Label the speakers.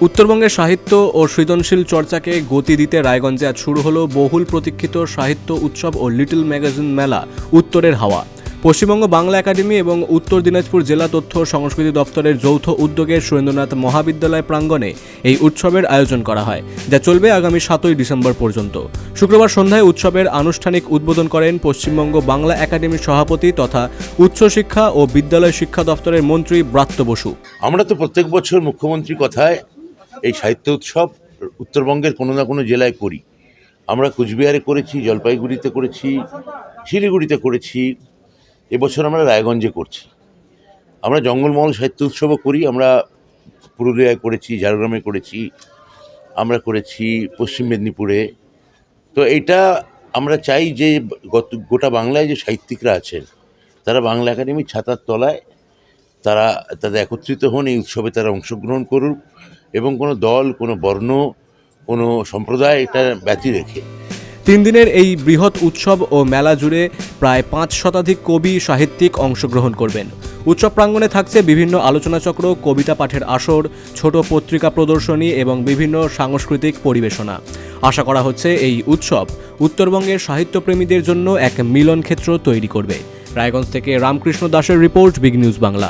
Speaker 1: উত্তরবঙ্গের সাহিত্য ও সৃজনশীল চর্চাকে গতি দিতে রায়গঞ্জে আজ শুরু হলো বহুল প্রতীক্ষিত সাহিত্য উৎসব ও লিটল ম্যাগাজিন মেলা উত্তরের হাওয়া। পশ্চিমবঙ্গ বাংলা একাডেমি এবং উত্তর দিনাজপুর জেলা তথ্য ও সংস্কৃতি দপ্তরের যৌথ উদ্যোগে সুরেন্দ্রনাথ মহাবিদ্যালয় প্রাঙ্গণে এই উৎসবের আয়োজন করা হয়, যা চলবে আগামী 7ই ডিসেম্বর পর্যন্ত। শুক্রবার সন্ধ্যায় উৎসবের আনুষ্ঠানিক উদ্বোধন করেন পশ্চিমবঙ্গ বাংলা একাডেমির সভাপতি তথা উচ্চশিক্ষা ও বিদ্যালয় শিক্ষা দপ্তরের মন্ত্রী ব্রাত্য বসু।
Speaker 2: আমরা তো প্রত্যেক বছর মুখ্যমন্ত্রীর কথায় এই সাহিত্য উৎসব উত্তরবঙ্গের কোনো না কোনো জেলায় করি। আমরা কুচবিহারে করেছি, জলপাইগুড়িতে করেছি, শিলিগুড়িতে করেছি, এবছর আমরা রায়গঞ্জে করছি। আমরা জঙ্গলমহল সাহিত্য উৎসবও করি, আমরা পুরুলিয়ায় করেছি, ঝাড়গ্রামে করেছি, আমরা করেছি পশ্চিম মেদিনীপুরে। তো এটা আমরা চাই যে গোটা বাংলায় যে সাহিত্যিকরা আছেন তারা বাংলা একাডেমির ছাতার তলায় তাদের একত্রিত হন, এই উৎসবে তারা অংশগ্রহণ করুক এবং কোনো দল, কোনো বর্ণ, কোনো সম্প্রদায় এটা ব্যতি রেখে
Speaker 1: 3 দিনের এই বৃহৎ উৎসব ও মেলা জুড়ে প্রায় 5 শতাধিক কবি সাহিত্যিক অংশগ্রহণ করবেন। উৎসব প্রাঙ্গণে থাকছে বিভিন্ন আলোচনাচক্র, কবিতা পাঠের আসর, ছোট পত্রিকা প্রদর্শনী এবং বিভিন্ন সাংস্কৃতিক পরিবেশনা। আশা করা হচ্ছে এই উৎসব উত্তরবঙ্গের সাহিত্যপ্রেমীদের জন্য এক মিলন ক্ষেত্র তৈরি করবে। রায়গঞ্জ থেকে রামকৃষ্ণ দাসের রিপোর্ট, বিগ নিউজ বাংলা।